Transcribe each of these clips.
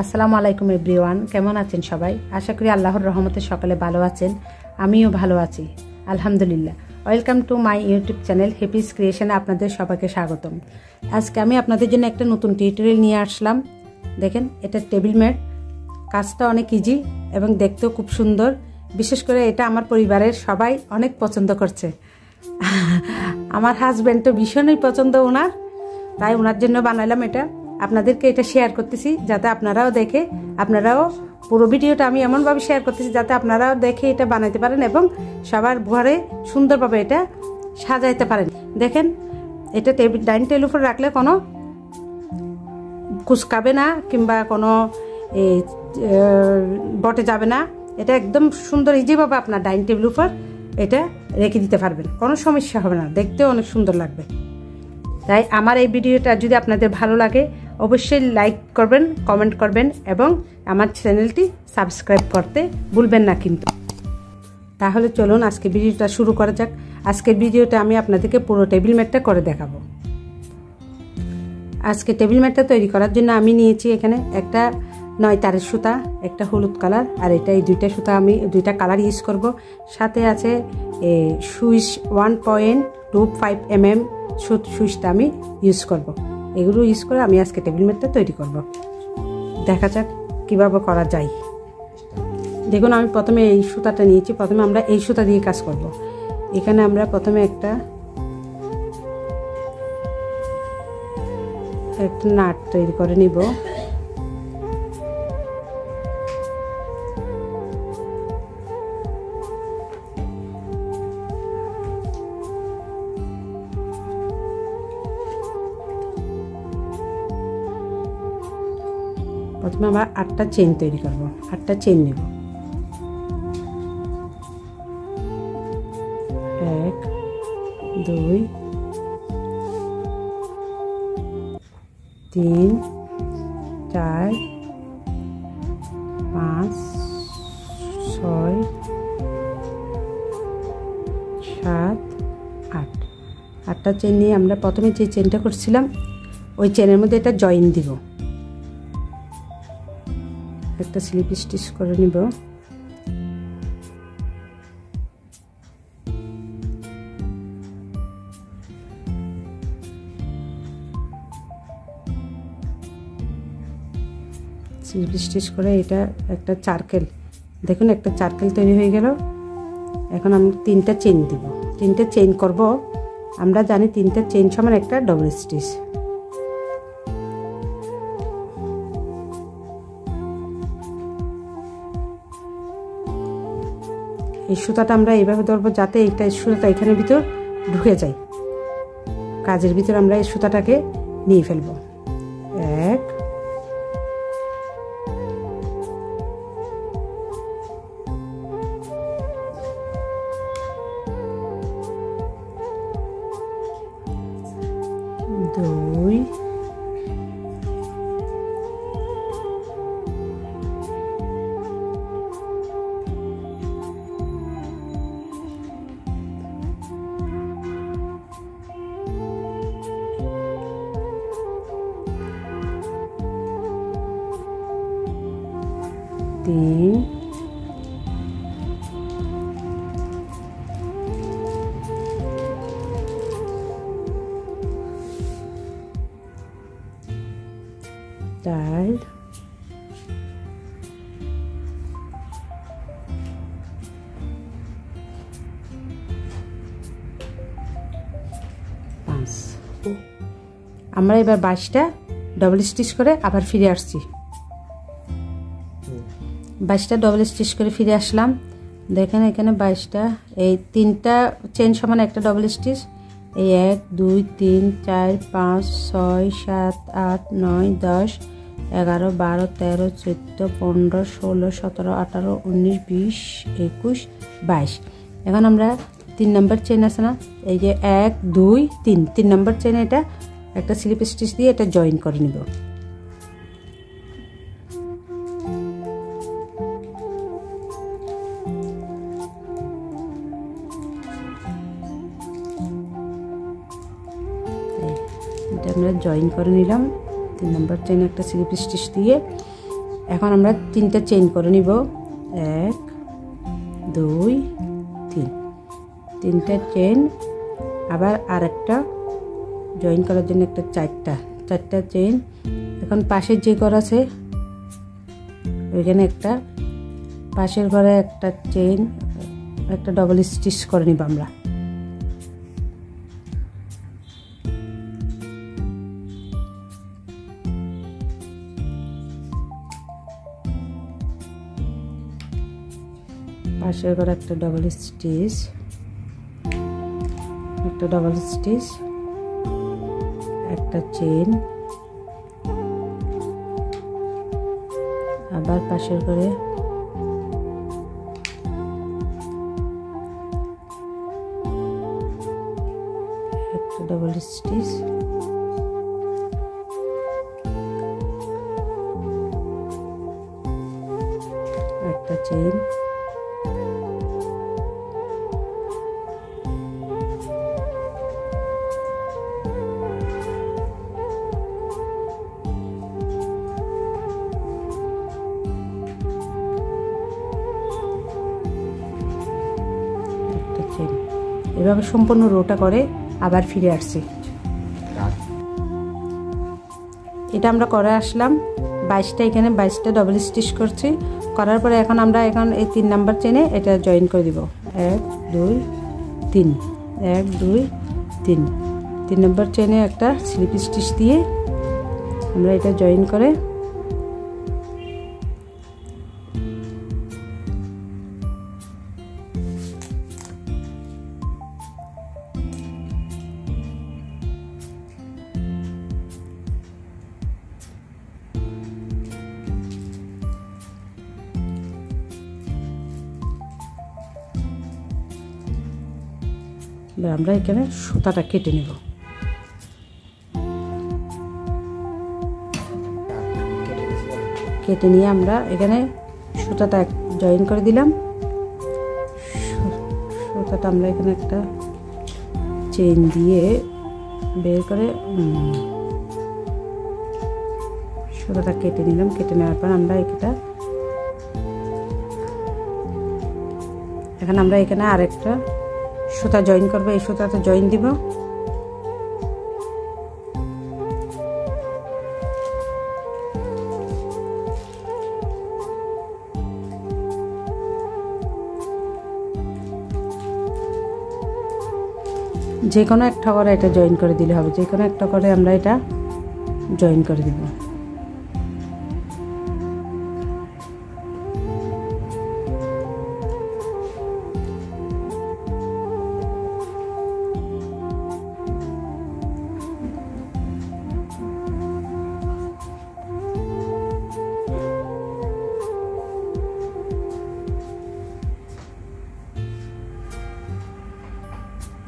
আসসালামু আলাইকুম এভরিওয়ান, কেমন আছেন সবাই? আশা করি আল্লাহর রহমতে সকালে ভালো আছেন। আমিও ভালো আছি আলহামদুলিল্লাহ। Welcome to my YouTube channel Happy's ক্রিয়েশনে আপনাদের সবাইকে স্বাগতম। আজকে আমি আপনাদের জন্য একটা নতুন টিউটোরিয়াল নিয়ে আসলাম। দেখেন, এটা টেবিল ম্যাট। কাজটা অনেক ইজি এবং দেখতেও খুব সুন্দর। বিশেষ করে এটা আমার পরিবারের সবাই অনেক পছন্দ করছে। আমার হাজব্যান্ড তো ভীষণই পছন্দ ওনার, তাই ওনার জন্য বানালাম এটা। আপনাদেরকে এটা শেয়ার করতেছি যাতে আপনারাও দেখে, আপনারাও পুরো ভিডিওটা আমি এমনভাবে শেয়ার করতেছি যাতে আপনারাও দেখে এটা বানাইতে পারেন এবং সবার ঘরে সুন্দরভাবে এটা সাজাইতে পারেন। দেখেন, এটা ডাইনিং টেবিলের উপর রাখলে কোনো কুচকাবে না কিংবা কোনো বটে যাবে না। এটা একদম সুন্দর ইজিভাবে আপনার ডাইনিং টেবিলের উপর এটা রেখে দিতে পারবেন, কোনো সমস্যা হবে না, দেখতেও অনেক সুন্দর লাগবে। তাই আমার এই ভিডিওটা যদি আপনাদের ভালো লাগে অবশ্যই লাইক করবেন, কমেন্ট করবেন এবং আমার চ্যানেলটি সাবস্ক্রাইব করতে ভুলবেন না কিন্তু। তাহলে চলুন আজকে ভিডিওটা শুরু করা যাক। আজকের ভিডিওটা আমি আপনাদেরকে পুরো টেবিল ম্যাটটা করে দেখাবো। আজকে টেবিল ম্যাটটা তৈরি করার জন্য আমি নিয়েছি এখানে একটা 9 তারের সুতা, একটা হলুদ কালার, আর এটা এই দুইটা সুতা আমি দুইটা কালার ইউজ করব। সাথে আছে সুইচ 1.25 mm সুইচটা আমি ইউজ করব। এগুলো ইউজ করে আমি আজকে টেবিল ম্যাটটা তৈরি করব। দেখা যাক কীভাবে করা যায়। দেখুন, আমি প্রথমে এই সুতাটা নিয়েছি। প্রথমে আমরা এই সুতা দিয়ে কাজ করব। এখানে আমরা প্রথমে একটা নাট তৈরি করে নিব। প্রথমে আমরা 8টা চেইন তৈরি করব। 8টা চেইন নেব। 1 2 3 4 5 6 7 8। 8টা চেইন নিয়ে আমরা প্রথমে যে চেইনটা করছিলাম ওই চেইনের মধ্যে এটা জয়েন দিব। একটা স্লিপ স্টিচ করে নিব। স্লিপ স্টিচ করে এটা একটা চার্কেল, দেখুন একটা চার্কেল তৈরি হয়ে গেল। এখন আমি 3টা চেইন দিব। 3টে চেইন করব। আমরা জানি 3টা চেইন সমান একটা ডবল স্টিচ। এই সুতাটা আমরা এইভাবে ধরবো যাতে এইটা সুতাটা এখানের ভিতর ঢুকে যায়। কাজের ভিতর আমরা এই সুতাটাকে নিয়ে ফেলবো। 1 2 3 4 5। আমরা এবার 22টা ডবল স্টিচ করে আবার ফিরে আসছি। 22টা ডবল স্টিচ করে ফিরে আসলাম। দেখেন এখানে 22টা, এই 3টা চেইন সমান একটা ডবল স্টিচ। এই 1 2 3 4 5 6 7 8 9 10 11 12 13 14 15 16 17 18 19 20 21 22। এখন আমরা 3 নম্বর চেইন আছে না, এই যে 1 2 3 নম্বর চেইনে এটা একটা স্লিপ স্টিচ দিয়ে এটা জয়েন করে নিব। এটা আমরা জয়েন করে নিলাম। 3 নম্বর চেইনে একটা স্লিপ স্টিচ দিয়ে এখন আমরা 3টা চেইন করে নিব, 1 2 3, 3টা চেইন। আবার আরেকটা জয়েন করার জন্য একটা 4টা চেইন। এখন পাশের যে ঘর আছে ওইখানে একটা, পাশের ঘরে একটা চেইন, একটা ডবল স্টিচ করে নিব আমরা। পাশের ঘরে একটা ডবল স্টিচ, একটা চেইন। আবার পাশের ঘরে একটা ডবল স্টিচ, একটা চেইন। এভাবে সম্পূর্ণ রোটা করে আবার ফিরে আসছি। এটা আমরা করে আসলাম 22টা, এখানে 22টা ডবল স্টিচ করছি। করার পরে এখন আমরা এই 3 নাম্বার চেনে এটা জয়েন করে দিব। 1 2 3, 1 2 3, 3 নাম্বার চেনে একটা স্লিপ স্টিচ দিয়ে আমরা এটা জয়েন করে আমরা এখানে সুতাটা কেটে নেব। কেটে নিয়ে আমরা এখানে সুতাটা জয়েন করে দিলাম। সুতাটা আমরা এখানে একটা চেইন দিয়ে বের করে সুতাটা কেটে নিলাম। কেটে নেওয়ার পর আমরা এখন আমরা এখানে আরেকটা সুতা জয়েন করবো। এই সুতাতে জয়েন দিব। যে কোনো একটা করে এটা জয়েন করে দিলে হবে, যে কোনো একটা করে আমরা এটা জয়েন করে দিব।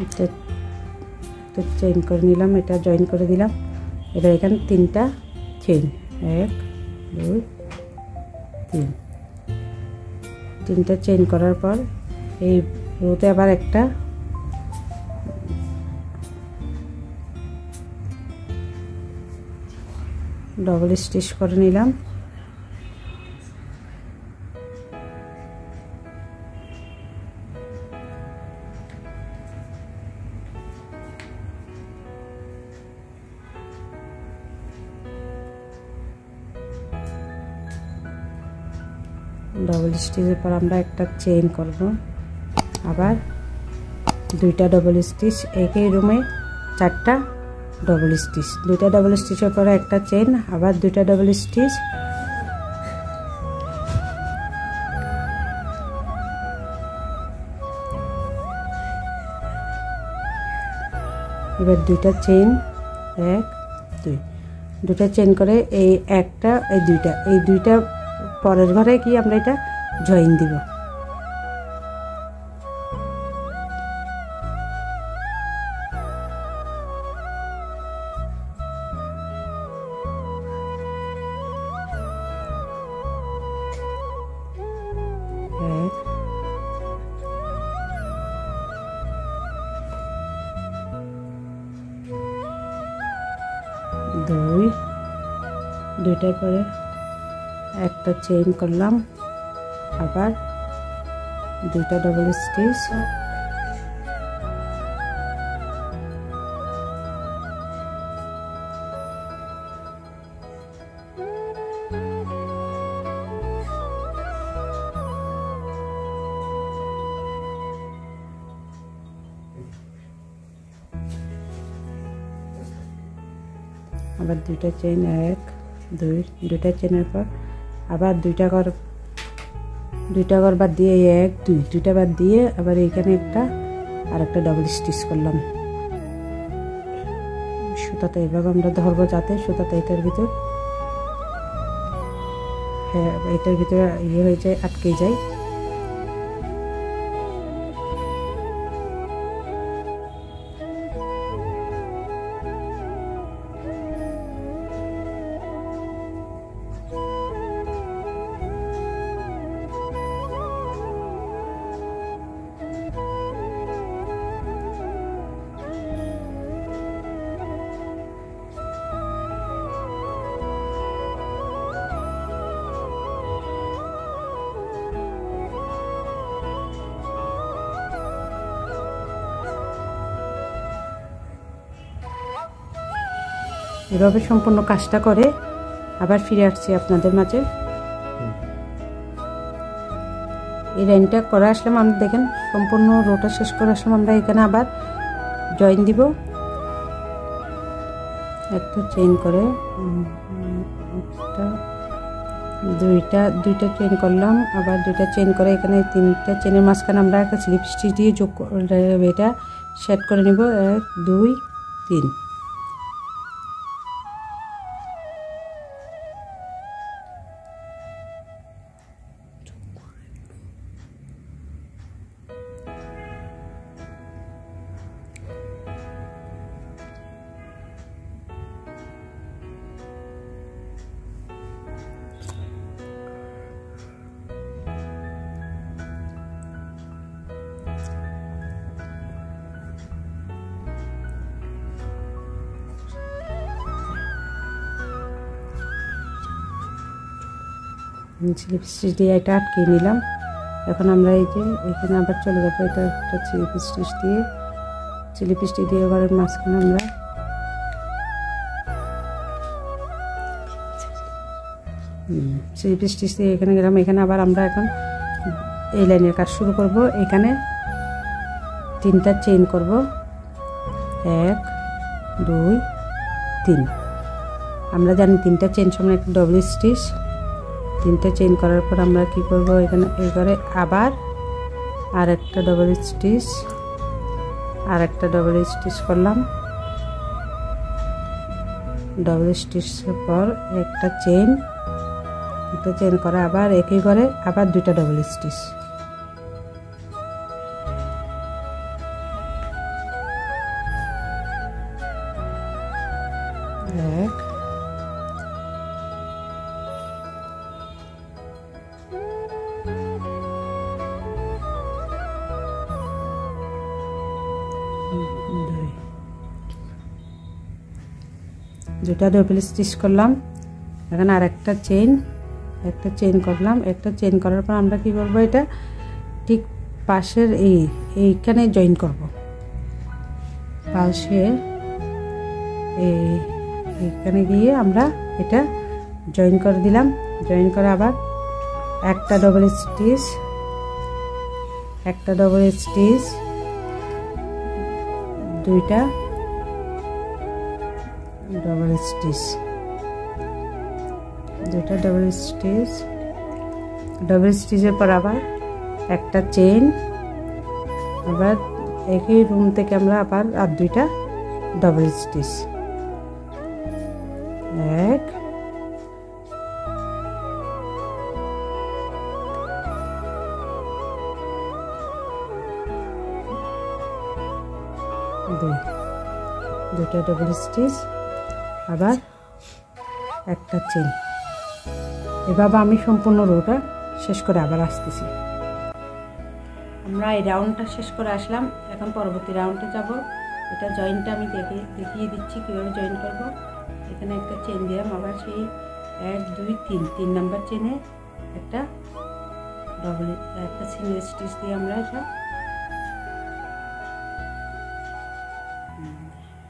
এটা চেইন করে নিলাম, এটা জয়েন করে দিলাম। এবার এখানে 3টা চেইন, 1 2 3, 3টা চেইন করার পর এই রোতে আবার একটা ডবল স্টিচ করে নিলাম। ডবল স্টিচের পর আমরা একটা চেইন করব, আবার 2টা ডবল স্টিচ। একই রুমে 4টা ডবল স্টিচ, 2টা ডবল স্টিচের পরে একটা চেইন, আবার 2টা ডবল স্টিচ। এবার 2টা চেইন, 1 2, 2টা চেইন করে এই একটা এই 2টা পরের ঘরে কি আমরা এটা জয়েন দিব। দুইটার পরে একটা চেইন করলাম, আবার দুইটা ডবল স্টিচ, আবার দুইটা চেইন, 1 2, দুইটা চেইনের পর আবার দুইটা ঘর বাদ দিয়ে 1 2, দুইটা বাদ দিয়ে আবার এইখানে একটা আর একটা ডবল স্টিচ করলাম। সুতাটা এইভাবে আমরা ধরবো যাতে সুতাটা এটার ভিতর এটার ভিতরে হয়ে যায়, আটকে যায়। এভাবে সম্পূর্ণ কাজটা করে আবার ফিরে আসছি আপনাদের মাঝে। এই লাইনটা করে আসলাম আমরা, দেখেন সম্পূর্ণ রোটা শেষ করে আসলাম আমরা। এখানে আবার জয়েন দিব, একটা চেইন করে দুইটা চেইন করলাম, আবার দুইটা চেইন করে এখানে 3টা চেইনের মাঝখানে আমরা একটা স্লিপ স্টিচ দিয়ে যোগ করে এটা সেট করে নিব। 1 2 3। স্লিপ স্টিচ দিয়ে এটা আটকে নিলাম। এখন আমরা এই যে এখানে আবার চলে যাবো, এটা একটা স্লিপ স্টিচ দিয়ে ঘরের মাঝখানে আমরা স্লিপ স্টিচ দিয়ে এখানে গেলাম। এখানে আবার আমরা এখন এই লাইনের কাজ শুরু করব। এখানে 3টা চেইন করব, 1 2 3। আমরা জানি 3টা চেইন সমান একটা ডবল স্টিচ। 3টা চেইন করার পর আমরা কি করব, এখানে এই করে আবার আর একটা ডবল স্টিচ করলাম। ডবল স্টিচের পর একটা চেইন করে আবার একই করে আবার 2টা ডবল স্টিচ। দুটা ডবল স্টিচ করলাম। এখন আর একটা চেইন করলাম। একটা চেইন করার পর আমরা কি করব, এটা ঠিক পাশের এইখানে জয়েন করব। পাশে এইখানে গিয়ে আমরা এটা জয়েন করে দিলাম। জয়েন করে আবার একটা ডবল স্টিচ, দুইটা ডবল স্টিচের পর আবার একটা চেইন, আবার একই রুম থেকে আমরা আবার আর 2টা ডবল স্টিচ। 1 2, দুটা ডবল স্টিচ, আবার একটা চেইন। এভাবে আমি সম্পূর্ণ রোটা শেষ করে আবার আসতেছি। আমরা এই রাউন্ডটা শেষ করে আসলাম, এখন পরবর্তী রাউন্ডে যাব। এটা জয়েন্টটা আমি দেখিয়ে দিচ্ছি কীভাবে জয়েন করব। এখানে একটা চেইন দিলাম, আবার সেই 1 2 3 3 নাম্বার চেনে একটা সিঙ্গেল স্টিচ দিয়ে আমরা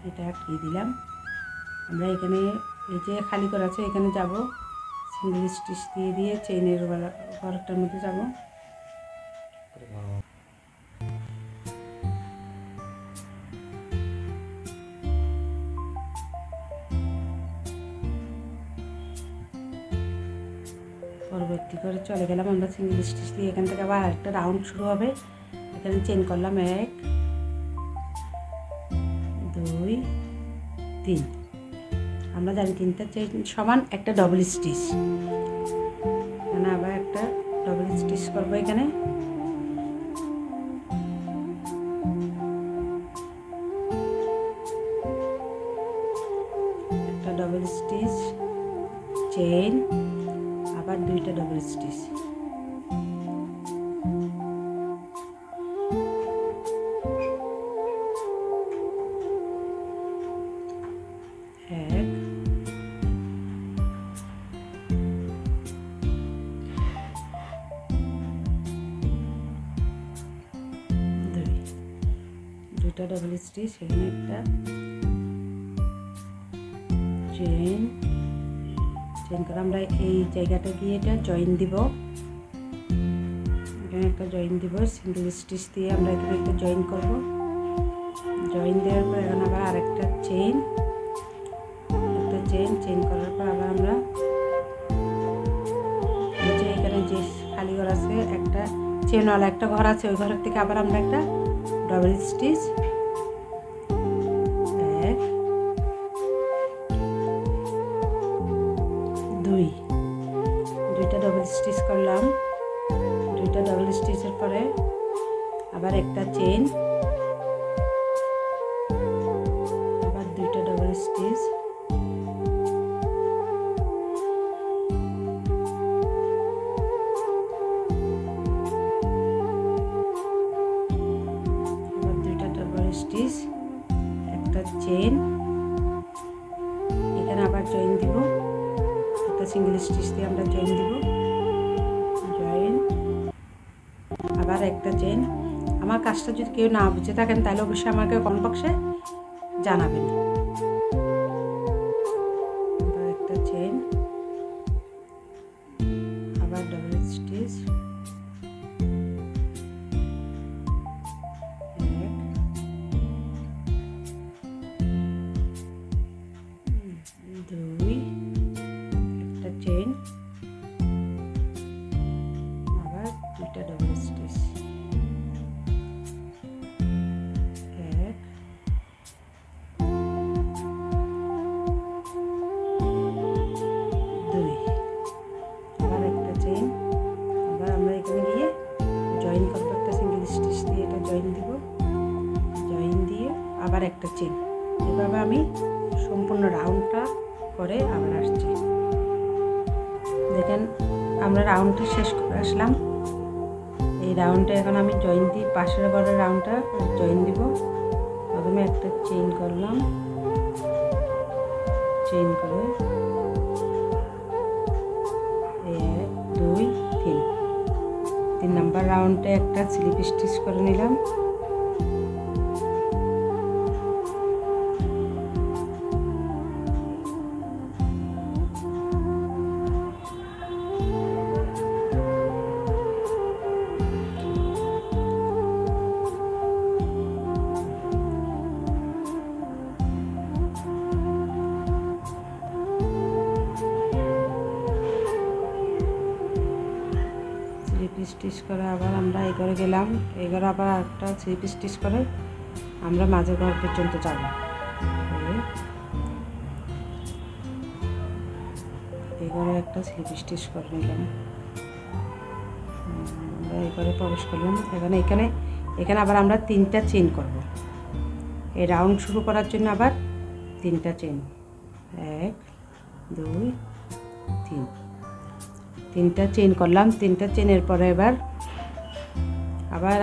এটা আটকিয়ে দিলাম। আমরা এখানে এই যে খালি করা আছে এখানে যাব, সিঙ্গেল স্টিচ দিয়ে চেইনের ঘরটার মধ্যে যাব। পরবর্তী করে চলে গেলাম আমরা সিঙ্গেল স্টিচ দিয়ে। এখান থেকে আবার আরেকটা রাউন্ড শুরু হবে। এখানে চেইন করলাম 1 2 3। আমরা জানি 3টা চেইন সমান একটা ডবল স্টিচ। এখানে আবার একটা ডবল স্টিচ করব। এখানে একটা ডবল স্টিচ, চেইন, আবার 2টা ডবল স্টিচ। দুইটা ডবল স্টিচ, এখানে একটা চেইন করে আমরা এই জায়গাটা গিয়ে এটা জয়েন দিব। এখানে একটা জয়েন দিব, সিঙ্গেল স্টিচ দিয়ে আমরা এখানে একটা জয়েন করব। জয়েন দেওয়ার পর এখানে আবার আরেকটা চেইন করার পর আবার আমরা এই যে এখানে যে খালি ঘর আছে একটা চেনওয়ালা একটা ঘর আছে, ওই ঘরের থেকে আবার আমরা একটা ডবল স্টিচ, 1 2 দুইটা ডবল স্টিচ করলাম। 2টা ডবল স্টিচের পরে আবার একটা চেইন, আবার 2টা ডবল স্টিচ, আবার 2টা ডবল স্টিচ, একটা চেইন, এখানে আবার জয়েন দিব। একটা সিঙ্গেল স্টিচ দিয়ে আমরা জয়েন দিব, জয়েন, আবার একটা চেইন। আমার কাজটা যদি কেউ না বুঝে থাকেন তাহলে অবশ্যই আমাকে কমেন্ট বক্সে জানাবেন। আবার একটা চেইন, আবার ডবল স্টিচ, 1 2 একটা চেইন, আবার 2টা ডবল স্টিচ, 1 2 আবার একটা চেইন। আবার আমরা এখানে গিয়ে জয়েন করবো, একটা সিঙ্গেল স্টিচ দিয়ে এটা জয়েন দিব, জয়েন দিয়ে আবার একটা চেইন। এভাবে আমি সম্পূর্ণ রাউন্ডটা করে আবার আসছি। দেখেন আমরা রাউন্ডটা শেষ করে আসলাম। এই রাউন্ডটা এখন আমি জয়েন দিই, পাশের ঘরের রাউন্ডটা জয়েন দিব। প্রথমে একটা চেইন করলাম, চেইন করে 1 2 3 নাম্বার রাউন্ডে একটা স্লিপ স্টিচ করে নিলাম। স্টিচ করে আবার আমরা এই ঘরে গেলাম, এই ঘরে আবার একটা স্লিপ স্টিচ করে আমরা মাঝের ঘর পর্যন্ত যাব। এই ঘরে একটা স্লিপ স্টিচ করে নিলাম, আমরা এই ঘরে প্রবেশ করলাম। এখানে আবার আমরা 3টা চেইন করব। এই রাউন্ড শুরু করার জন্য আবার 3টা চেইন, 1 2 3 3টা চেইন করলাম। 3টা চেইনের পরে এবার আবার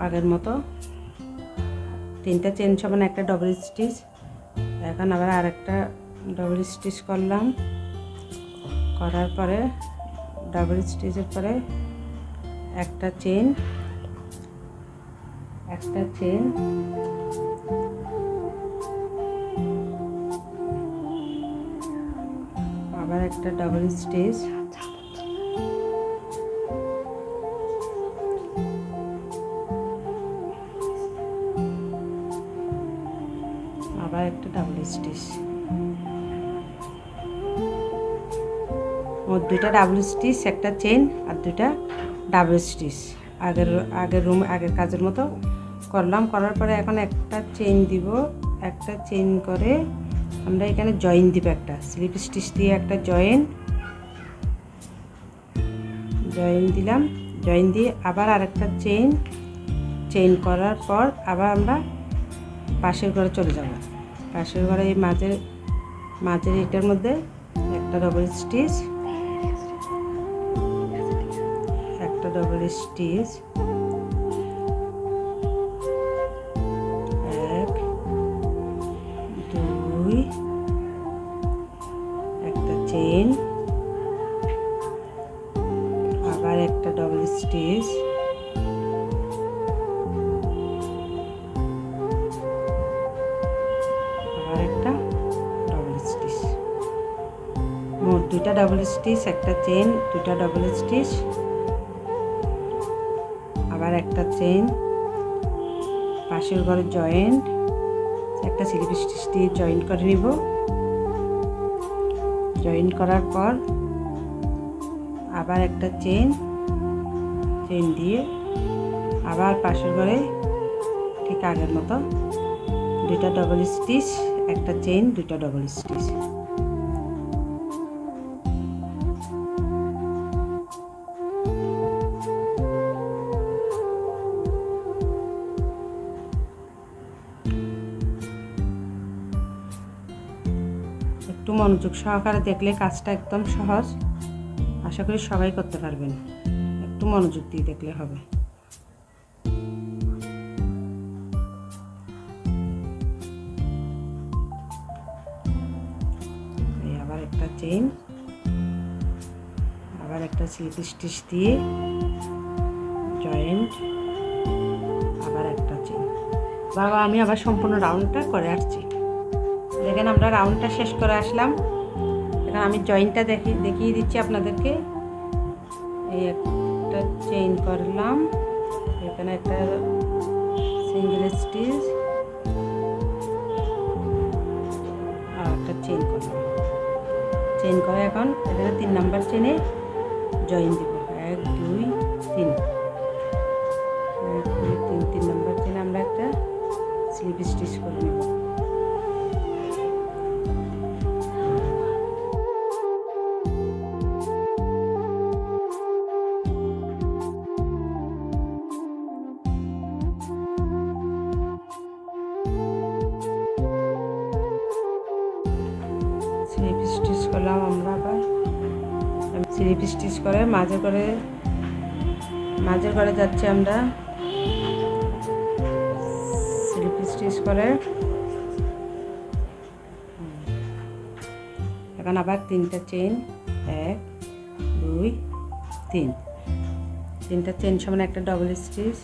আগের মতো 3টা চেইন সমান একটা ডবল স্টিচ। এখন আবার আরেকটা ডবল স্টিচ করলাম, করার পরে ডাবল স্টিচের পরে একটা চেন আবার একটা ডাবল স্টিচ, আবার একটা ডাবল স্টিচ, মোট দুইটা ডাবল স্টিচ, একটা চেন আর দুইটা ডাবল স্টিচ। আগের কাজের মতো করলাম। করার পরে এখন একটা চেন দিব, একটা চেন করে আমরা এখানে জয়েন দিব, একটা স্লিপ স্টিচ দিয়ে একটা জয়েন দিলাম। জয়েন দিয়ে আবার আরেকটা চেন করার পর আবার আমরা পাশের ঘরে চলে যাব। পাশের ঘরে এই মাঝের এটার মধ্যে একটা ডাবল স্টিচ, এক দুই, একটা চেন, আবার একটা ডাবল স্টিচ, আবার একটা ডাবল স্টিচ, মোট দুইটা ডাবল স্টিচ, একটা চেন, দুইটা ডাবল স্টিচ, আবার একটা চেন, পাশের ঘরে জয়েন্ট, একটা স্লিপ স্টিচ দিয়ে জয়েন করে নিব। জয়েন করার পর আবার একটা চেন দিয়ে আবার পাশের ঘরে ঠিক আগের মতো দুইটা ডাবল স্টিচ, একটা চেন, দুইটা ডাবল স্টিচ। একটু মনোযোগ সহকারে দেখলে কাজটা একদম সহজ, আশা করি সবাই করতে পারবেন। একটু মনোযোগ দিয়ে দেখলে হবে। আবার একটা চেন, আবার একটা স্লিপ স্টিচ দিয়ে জয়েন্ট, আবার একটা চেন। বাবা আমি আবার সম্পূর্ণ রাউন্ডটা করে আসছি। দেখেন আমরা রাউন্ডটা শেষ করে আসলাম। এখন আমি জয়েন্টটা দেখিয়ে দিচ্ছি আপনাদেরকে। এই একটা চেইন করলাম, এখানে একটা সিঙ্গেল স্টিচ আর একটা চেইন করলাম। চেইন করে এখন এখানে 3 নাম্বার চেনে জয়েন দিব। 1 2 3, 1 2 3, 3 নাম্বার চেনে আমরা একটা স্লিপ স্টিচ করে নেব। স্লিপ স্টিচ করলাম আমরা। আবার স্লিপ স্টিচ করে মাঝে করে যাচ্ছি আমরা, স্লিপ স্টিচ করে এখন আবার 3টা চেন, 1 2 3, 3টা চেন সমান একটা ডাবল স্টিচ,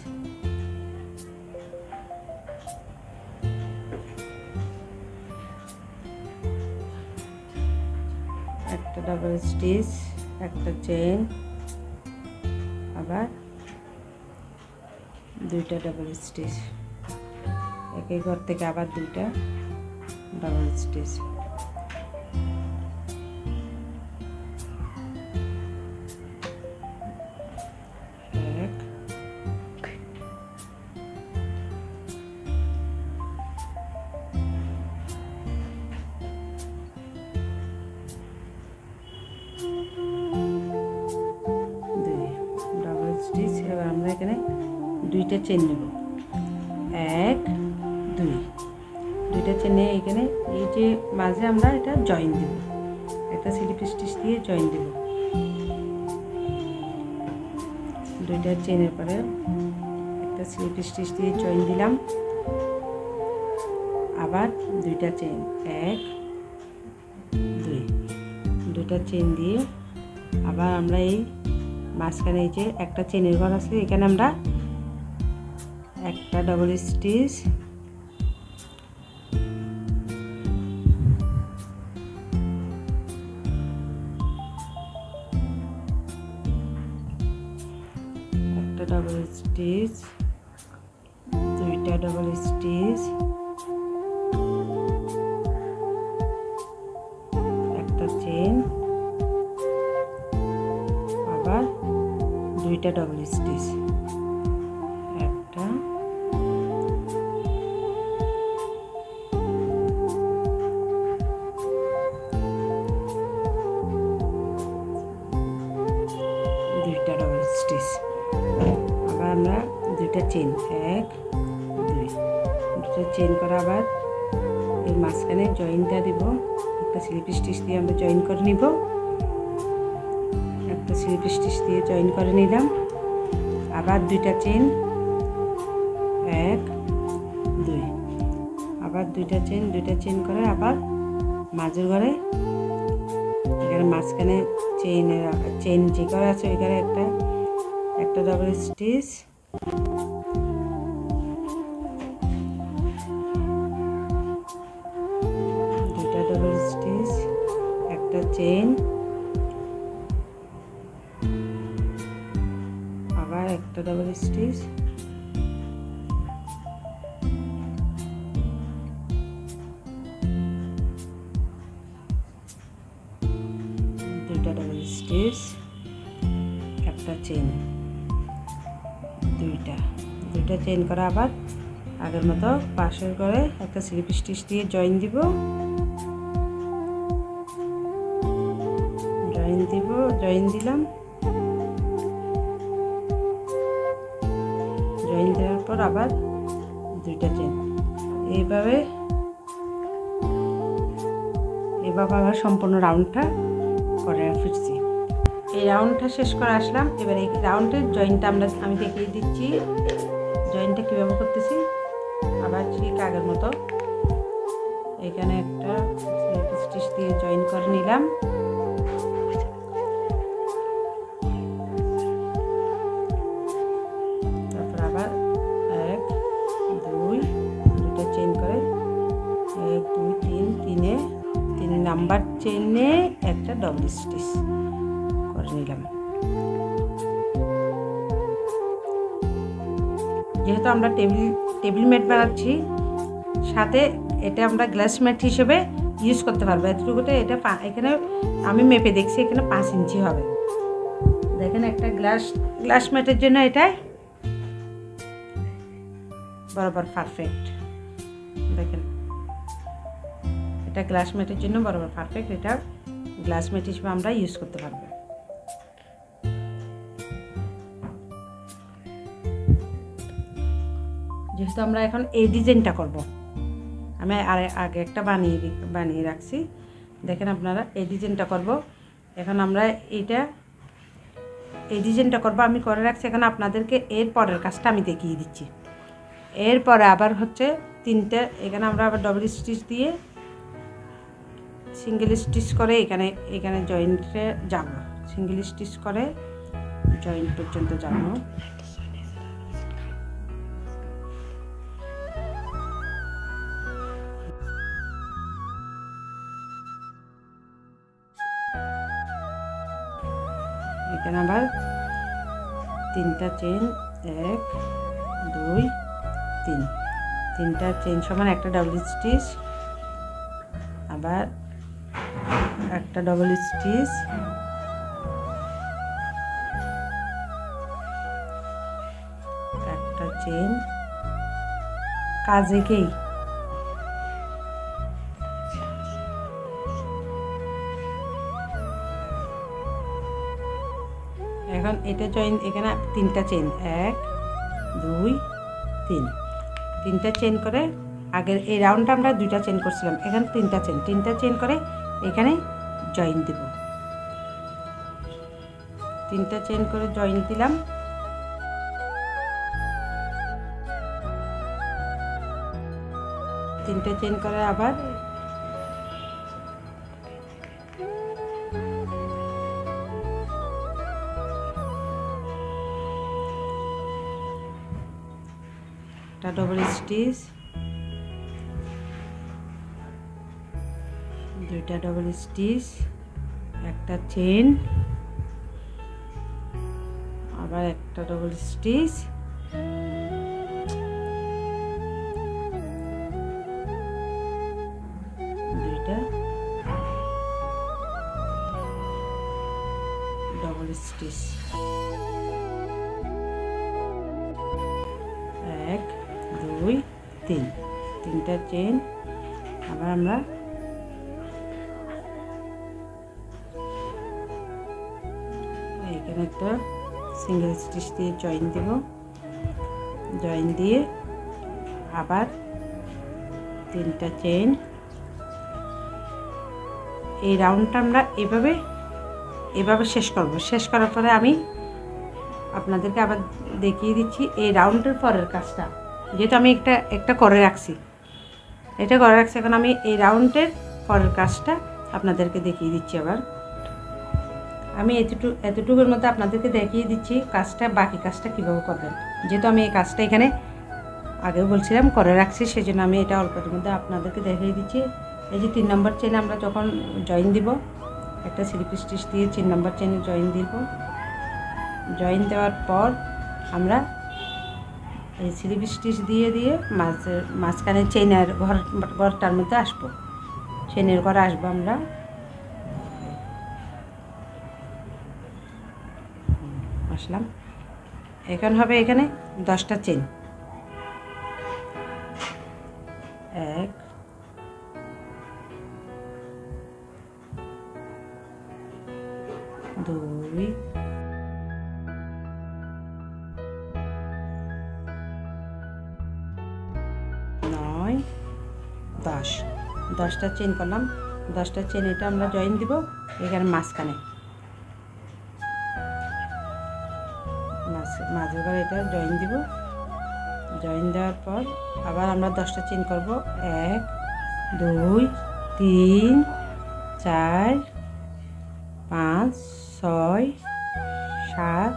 একটা ডাবল স্টিচ, একটা চেন, আবার 2টা ডাবল স্টিচ। একই ঘর থেকে আবার 2টা ডাবল স্টিচ। এবার আমরা এখানে 2টা চেন নেব, 1 2, 2টা চেন নিয়ে এখানে এই যে মাঝে আমরা এটা জয়েন দেব, একটা স্লিপ স্টিচ দিয়ে জয়েন দেব। 2টা চেনের পরে একটা স্লিপ স্টিচ দিয়ে জয়েন দিলাম, আবার 2টা চেন, 1 2, 2টা চেন দিয়ে আবার আমরা এই মাঝখানে এই যে একটা চেনের ঘর আছে, এখানে আমরা একটা ডবল স্টিচ, একটা ডবল স্টিচ, দুইটা ডবল স্টিচ, একটা চেন, আবার দুইটা ডবল স্টিচ, একটা, দুইটা ডবল স্টিচ, আবার আমরা দুইটা চেন, এক দুই, দুটো চেন করা, আবার এই মাঝখানে জয়েনটা দিব, একটা স্লিপ স্টিচ দিয়ে আমরা জয়েন করে নিব, একটা স্লিপ স্টিচ দিয়ে জয়েন করে নিলাম, আবার দুইটা চেন, এক দুই, আবার দুইটা চেন করে আবার মাঝের ঘরে এখানে মাঝখানে চেন যে করা আছে ওইখানে একটা ডবল স্টিচ, দুইটা ডবল স্টিচ, একটা চেন, আবার একটা ডবল স্টিচ, দুইটা ডবল স্টিচ, একটা চেন, দুইটা চেন করা, আবার আগের মতো পাশের করে একটা স্লিপ স্টিচ দিয়ে জয়েন দিলাম, জয়েন দেওয়ার পর আবার দুইটা চেন, এইভাবে আবার সম্পূর্ণ রাউন্ডটা করে ফিরছি। এই রাউন্ডটা শেষ করে আসলাম। এবার এই রাউন্ডের জয়েন্টটা আমি দেখিয়ে দিচ্ছি জয়েন্টটা কীভাবে করতেছি। আবার ঠিক আগের মতো এখানে একটা স্লিপ স্টিচ দিয়ে জয়েন করে নিলাম, তারপর আবার এক দুই, দুটো চেন করে এক দুই তিন নাম্বার চেনে একটা ডবল স্টিচ করে নিলাম। যেহেতু আমরা টেবিল ম্যাট বানাচ্ছি, সাথে এটা আমরা গ্লাস ম্যাট হিসেবে ইউজ করতে পারবো। এতটুকুতে এটা এখানে আমি মেপে দেখছি এখানে 5 ইঞ্চি হবে। দেখেন একটা গ্লাস ম্যাটের জন্য এটা বরাবর পারফেক্ট। দেখেন এটা গ্লাস ম্যাটের জন্য বরাবর পারফেক্ট। এটা গ্লাস ম্যাট হিসেবে আমরা ইউজ করতে পারবো। যেহেতু আমরা এখন এই ডিজাইনটা করব, আমি আগে একটা বানিয়ে রাখছি। দেখেন আপনারা এই ডিজাইনটা করব। এখন আমরা এই ডিজাইনটা করব, আমি করে রাখছি। এখন আপনাদেরকে এর পরের কাজটা আমি দেখিয়ে দিচ্ছি। এরপরে আবার হচ্ছে তিনটে, এখানে আমরা আবার ডবল স্টিচ দিয়ে সিঙ্গেল স্টিচ করে এখানে জয়েন্টে যাব, সিঙ্গেল স্টিচ করে জয়েন্ট পর্যন্ত যাব। এখানে আবার তিনটা চেন, এক দুই তিন, তিনটা চেন সমান একটা ডবল স্টিচ, আবার একটা ডবল স্টিচ, একটা চেন, কাজে গেই এখন এটা জয়েন। এখানে তিনটা চেন, এক দুই তিন, তিনটা চেন করে আগের এই রাউন্ডটা আমরা দুইটা চেন করছিলাম, এখানে তিনটা চেন করে এখানে জয়েন দিব। তিনটা চেন করে জয়েন দিলাম, তিনটা চেন করে আবার একটা ডবল স্টিচ, দুইটা ডবল স্টিচ, একটা চেন, আবার একটা ডবল স্টিচ, দুইটা ডবল স্টিচ, 1 2 3, তিনটা চেন। আবার আমরা এখানে একটা সিঙ্গেল স্টিচ দিয়ে জয়েন দেব, জয়েন দিয়ে আবার তিনটা চেন। এই রাউন্ডটা আমরা এভাবে শেষ করব। শেষ করার পরে আমি আপনাদেরকে আবার দেখিয়ে দিচ্ছি এই রাউন্ডের পরের কাজটা, যেহেতু আমি একটা করে রাখছি, এটা করে রাখছি, এখন আমি এই রাউন্ডের পরের কাজটা আপনাদেরকে দেখিয়ে দিচ্ছি। আবার আমি এতটুকুর মধ্যে আপনাদেরকে দেখিয়ে দিচ্ছি কাজটা, বাকি কাজটা কীভাবে করবেন। যেহেতু আমি এই কাজটা এখানে আগেও বলছিলাম করে রাখছি, সেজন্য আমি এটা অল্পের মধ্যে আপনাদেরকে দেখিয়ে দিচ্ছি। এই যে 3 নম্বর চেনে আমরা যখন জয়েন দিব, একটা স্লিপ স্টিচ দিয়ে 3 নম্বর চেনে জয়েন দিব। জয়েন দেওয়ার পর আমরা এই স্লিপ স্টিচ দিয়ে মাঝখানে চেনের ঘরটার মধ্যে আসবো, চেনের ঘরে আসবো আমরা। আসলাম, এখন হবে এখানে 10টা চেন, 1 2 9 10, 10টা চেন করলাম। 10টা চেন এটা আমরা জয়েন দিব এখানে মাঝখানে, মাঝে করে এটা জয়েন দিব। জয়েন দেওয়ার পর আবার আমরা 10টা চেন করব, 1 2 3 4 5 6 7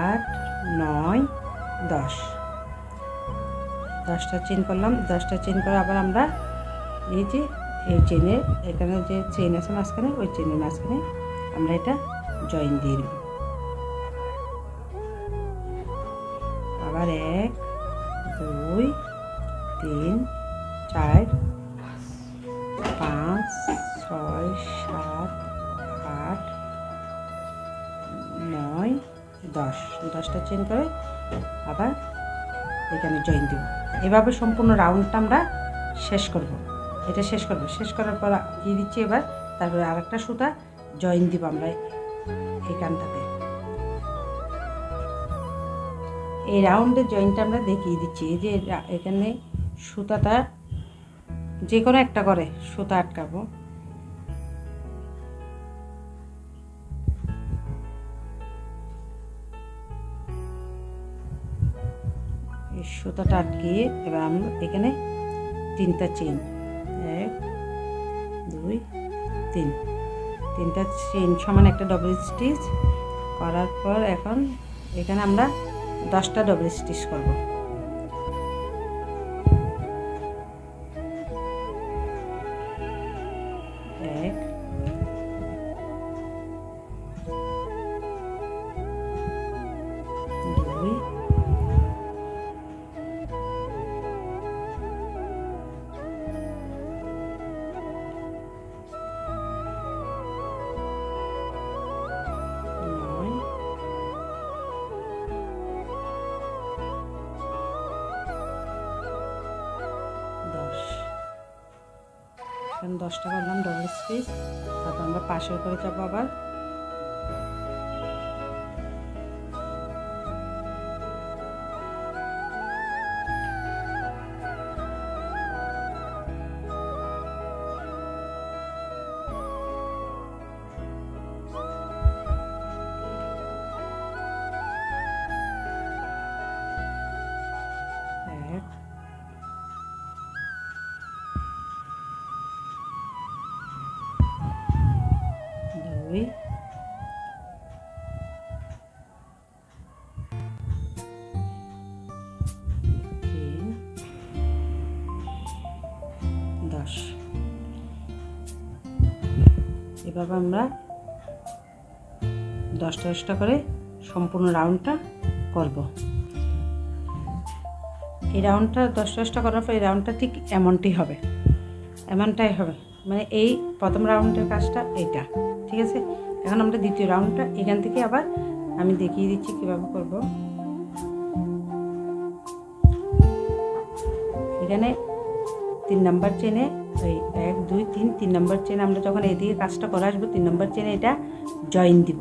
8 9 10, 10টা চেন করলাম। 10টা চেন করে আবার আমরা এই যে এই চেনের এখানে যে চেন আছে মাঝখানে, ওই চেনের মাঝখানে আমরা এটা জয়েন দিয়ে দেব। আবার 1 2 3 4 5 6 7 8 9 10, 10টা চেন করে আবার এখানে জয়েন দেব। এভাবে সম্পূর্ণ রাউন্ডটা আমরা শেষ করব। এটা শেষ করব, শেষ করার পর কি দিচ্ছি এবার, তারপরে আরেকটা সুতা জয়েন দিব আমরা এইখানটাতে। এই রাউন্ডের জয়েন্টটা আমরা দেখিয়ে দিচ্ছি। এই যে এখানে সুতাটা যে কোনো একটা করে সুতা আটকাবো, এই সুতাটা আটকিয়ে এবার আমরা এখানে 3টা চেন, 1 2 3, 3টা চেন সমান একটা ডবল স্টিচ করার পর এখন এখানে আমরা 10টা ডবল স্টিচ করব। 1 2 10টা করলাম ডবল স্টিচ। তারপর আমরা পাশের করে যাবো আবার, এভাবে আমরা 10টা 10টা করে সম্পূর্ণ রাউন্ডটা করব। এই রাউন্ডটা 10টা 10টা করার পর এই রাউন্ডটা ঠিক এমনটাই হবে, এমনটাই হবে, মানে এই প্রথম রাউন্ডের কাজটা এইটা, ঠিক আছে। এখন আমরা দ্বিতীয় রাউন্ডটা এখান থেকে আবার আমি দেখিয়ে দিচ্ছি কীভাবে করব। এখানে 3 নাম্বার চেনে এই 1 2 3 3 নাম্বার চেনে আমরা যখন এদিকে কাজটা করে আসবো 3 নাম্বার চেনে এটা জয়েন দিব।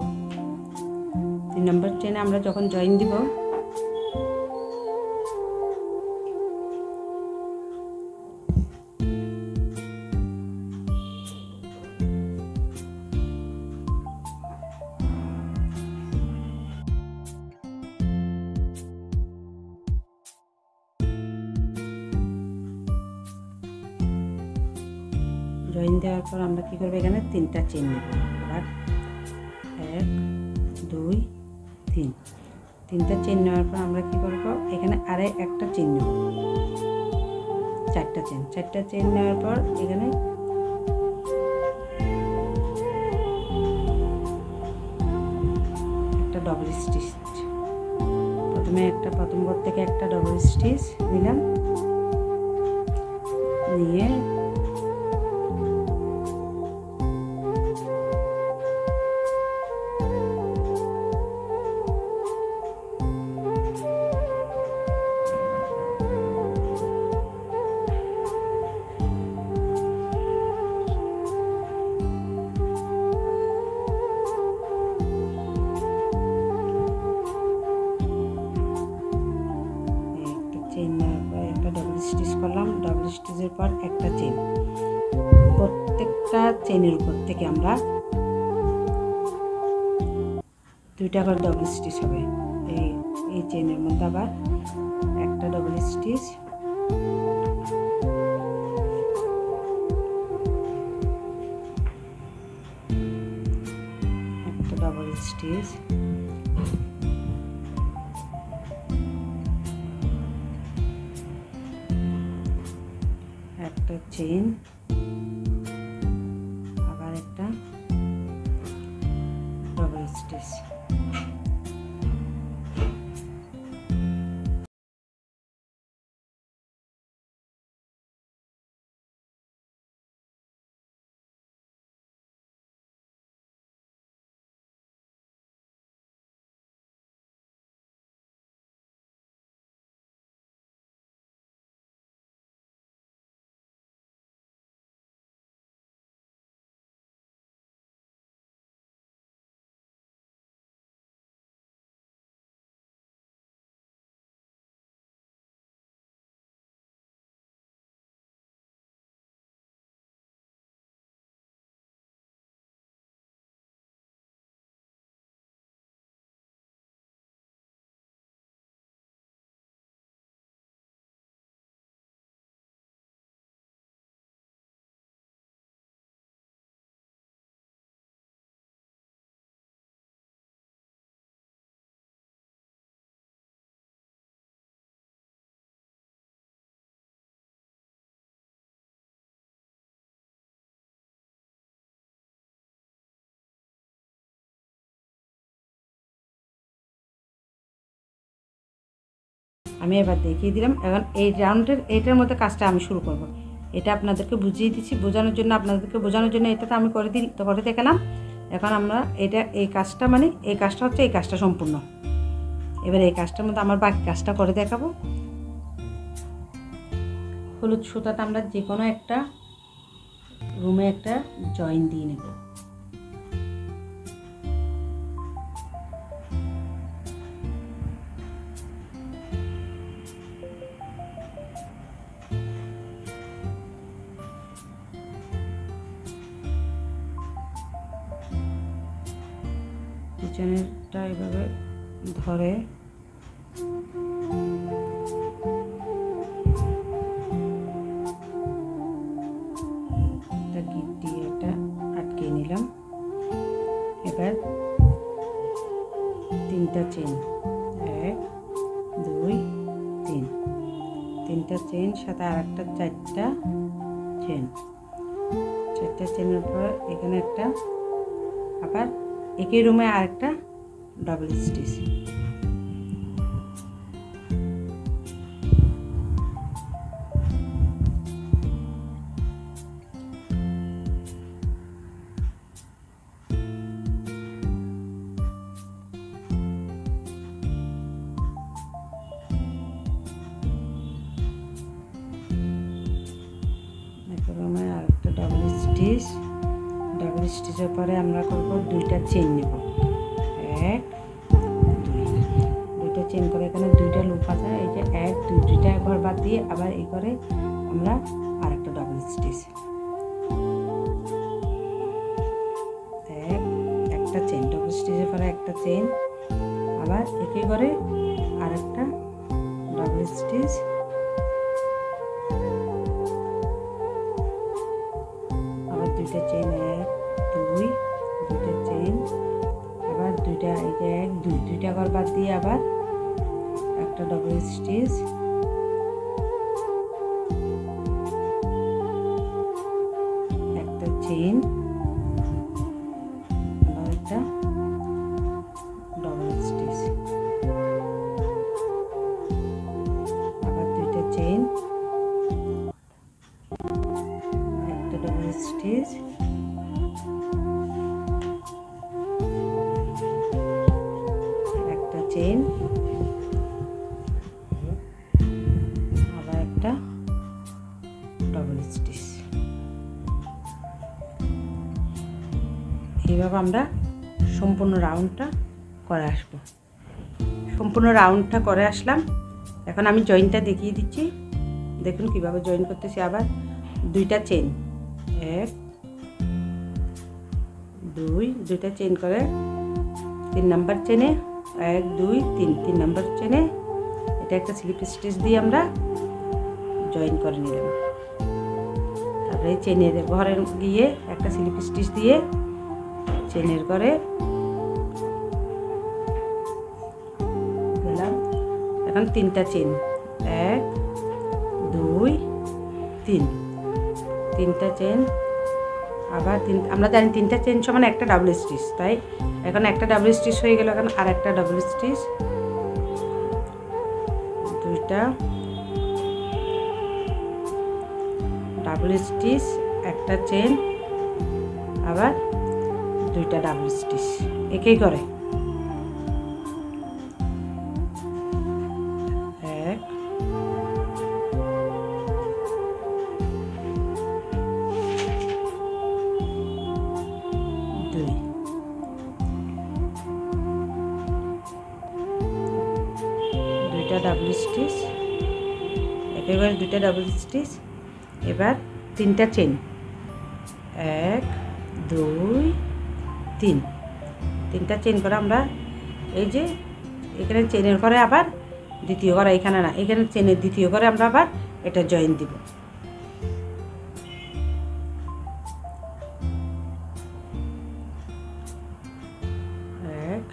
3 নাম্বার চেনে আমরা যখন জয়েন দিব জয়েন দেওয়ার পর আমরা কী করবো, এখানে 3টা চেন নেব। আবার 1 2 3 3টা চেন নেওয়ার পর আমরা কী করবো, এখানে আরে একটা চেন নেব। 4টা চেন নেওয়ার পর এখানে একটা ডবল স্টিচ, প্রথম ঘর থেকে একটা ডবল স্টিচ নিলাম, নিয়ে করলাম। ডাবল স্টিচের পর একটা চেন, প্রত্যেকটা চেনের উপর থেকে আমরা 2টা করে ডবল স্টিচ হবে। এই চেনের মধ্যে আবার একটা ডবল স্টিচ, একটা ডবল স্টিচ, একটা চেন, আবার একটা ডবল স্টিচ। আমি এবার দেখিয়ে দিলাম। এখন এই রাউন্ডের এইটার মধ্যে কাজটা আমি শুরু করব। এটা আপনাদেরকে বুঝিয়ে দিচ্ছি বোঝানোর জন্য, এটা তো আমি করে দেখালাম। এখন আমরা এই কাজটা মানে এই কাজটা হচ্ছে এই কাজটা সম্পূর্ণ। এবার এই কাজটার মধ্যে আমার বাকি কাজটা করে দেখাবো। হলুদ সুতাটা আমরা যে কোনো একটা রুমে একটা জয়েন দিয়ে নেব। পিছনেরটা এভাবে ধরে একটা গিট দিয়ে এটা আটকে নিলাম। এবার 3টা চেন, 1 2 3, 3টা চেন সাথে আর একটা 4টা চেন, 4টা চেনের পর এখানে একটা আবার একই রুমে আরেকটা ডাবল স্টিচ, রুমে আরেকটা ডাবল স্টিচ। ডাবল স্টিচের পরে আমরা করব দুইটা চেইন নেব, এক দুইটা চেইন করে এখানে দুইটা লুপ আছে, এই যে এক দুইটা একবার বাদ দিয়ে আবার এই করে আমরা আরেকটা ডাবল স্টিচ, একটা চেইন, ডাবল স্টিচের পরে একটা চেইন, আবার একই করে আরেকটা ডাবল স্টিচ, আবার দুইটা চেইন, এক দুই দুইটা চেইন, আবার দুইটা এই যে এক দুইটা ঘর বাদ দিয়ে আবার একটা ডাবল স্টিচ, একটা চেইন, আবার একটা ডাবল স্টিচ, আবার দুইটা চেইন, একটা ডাবল স্টিচ, একটা চেইন, আবার একটা ডাবল স্টিচ। এইভাবে আমরা সম্পূর্ণ রাউন্ডটা করে আসব। সম্পূর্ণ রাউন্ডটা করে আসলাম। এখন আমি জয়েনটা দেখিয়ে দিচ্ছি, দেখুন কিভাবে জয়েন করতেছি। আবার দুইটা চেইন, এক দুই দুইটা চেইন করে 3 নাম্বার চেনে, এক দুই তিন নাম্বার চেনে এটা একটা স্লিপ স্টিচ দিয়ে আমরা জয়েন করে নিলাম। তারপরে চেনের ঘরে গিয়ে একটা স্লিপ স্টিচ দিয়ে চেনের ঘরে গেলাম। এখন তিনটা চেন, এক দুই তিনটা চেন, আবার আমরা জানি তিনটা চেন সমান একটা ডাবল স্টিচ, তাই এখন একটা ডাবল স্টিচ হয়ে গেল। এখন আর একটা ডাবল স্টিচ, দুইটা ডাবল স্টিচ, একটা চেন, আবার দুইটা ডাবল স্টিচ, একই করে এক দুই, দুইটা ডাবল স্টিচ, একেবারে দুইটা ডাবল স্টিচ। এবার তিনটা চেন, এক দুই তিনটা চেন করে আমরা এই যে এখানে চেনের করে আবার দ্বিতীয় করে, এখানে না, এখানে চেনের দ্বিতীয় করে আমরা আবার এটা জয়েন দিব। এক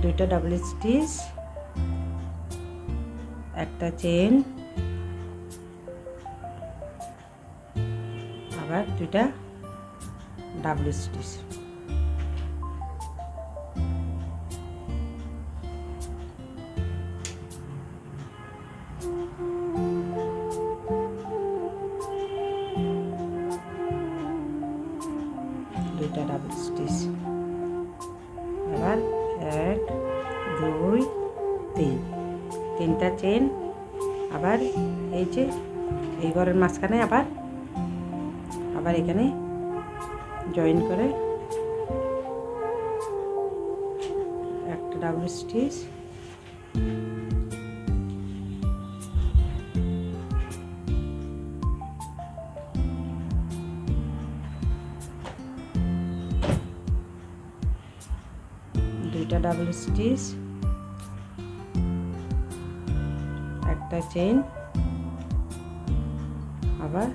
দুইটা ডাবল স্টিচ, একটা চেন, আবার দুইটা ডাবল স্টিচ, দুইটা ডাবল স্টিচ, আবার এক দুই তিনটা চেন, আবার এই যে এই ঘরের মাঝখানে আবার এখানে জয়েন করে একটা ডাবল স্টিচ, দুইটা ডাবল স্টিচ, একটা চেইন, আবার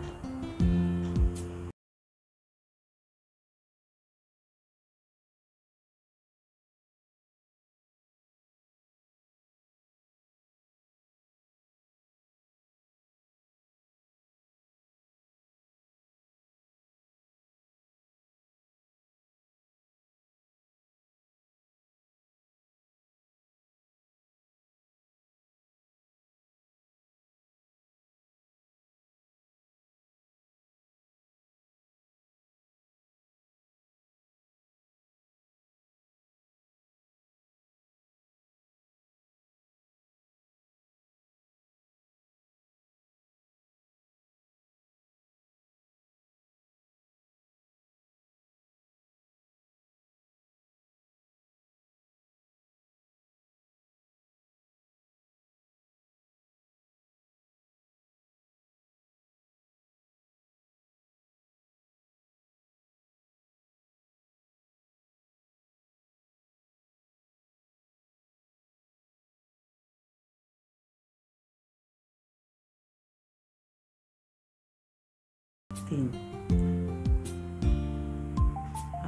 3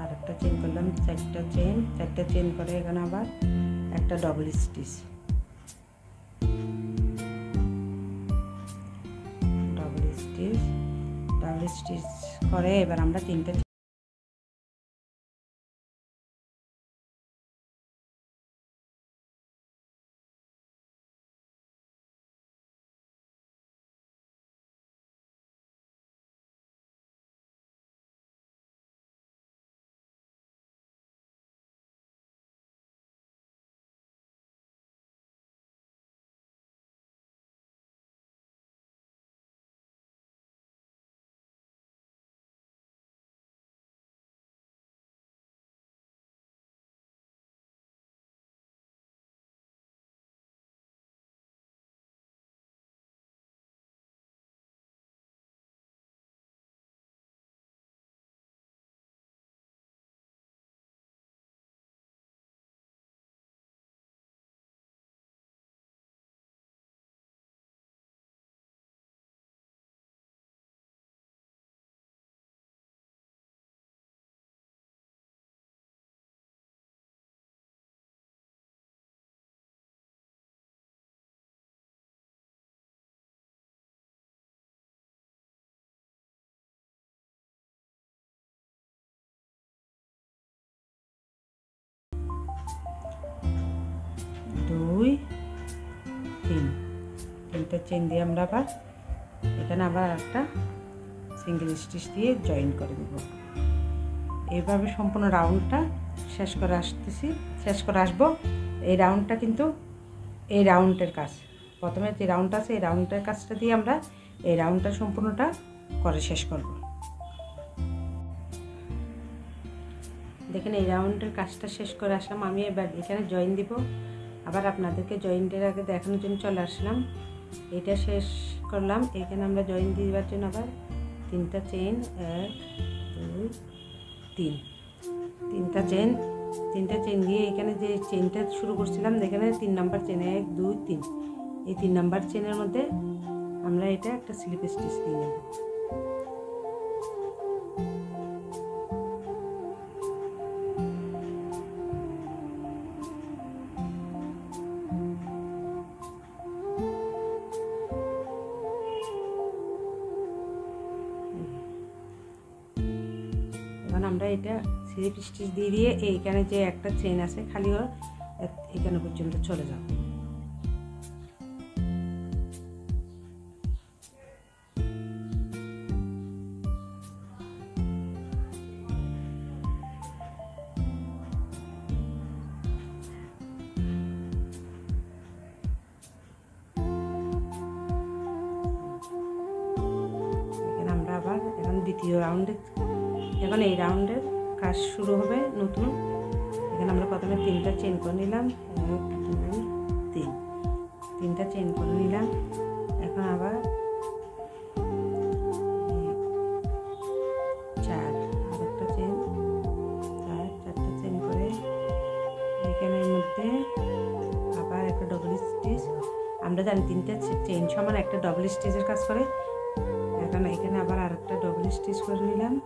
আর একটা চেন করলাম, 4টা চেন করে এখানে আবার একটা ডবল স্টিচ, করে এবার আমরা 3টা চেন দিয়ে আমরা আবার এখানে আবার একটা সিঙ্গেল স্টিচ দিয়ে জয়েন করে দেব। এইভাবে সম্পূর্ণ রাউন্ডটা শেষ করে আসবো। এই রাউন্ডটা কিন্তু এই রাউন্ডের কাজ, প্রথমে যে রাউন্ড আছে এই রাউন্ডের কাজটা দিয়ে আমরা এই রাউন্ডটা সম্পূর্ণটা করে শেষ করব। দেখেন এই রাউন্ডের কাজটা শেষ করে আসলাম। আমি এবার এখানে জয়েন দিব, আবার আপনাদেরকে জয়েন্টের আগে দেখানোর জন্য চলে আসলাম। এটা শেষ করলাম, এখানে আমরা জয়েন দিবার জন্য আবার 3টা চেন, 1 2 3, 3টা চেন দিয়ে এখানে যে চেনটা শুরু করছিলাম এখানে 3 নাম্বার চেন, 1 2 3, এই 3 নাম্বার চেনের মধ্যে আমরা এটা একটা স্লিপ স্টিচ দিয়ে নেব। আমরা এটা স্লিপ স্টিচ দিয়ে এইখানে যে একটা চেন আছে খালি এখানে পর্যন্ত চলে যাব। এখানে আমরা আবার এখন দ্বিতীয় রাউন্ডে, এখন এই রাউন্ডের কাজ শুরু হবে নতুন। এখানে আমরা প্রথমে 3টা চেন করে নিলাম, 1 2 3, 3টা চেন করে নিলাম। এখন আবার 4, আর একটা চেন, 4টা চেন করে এখানের মধ্যে আবার একটা ডবল স্টিচ। আমরা জানি 3টা চেন সমান একটা ডবল স্টিচের কাজ করে। এখন এখানে আবার আরেকটা ডবল স্টিচ করে নিলাম।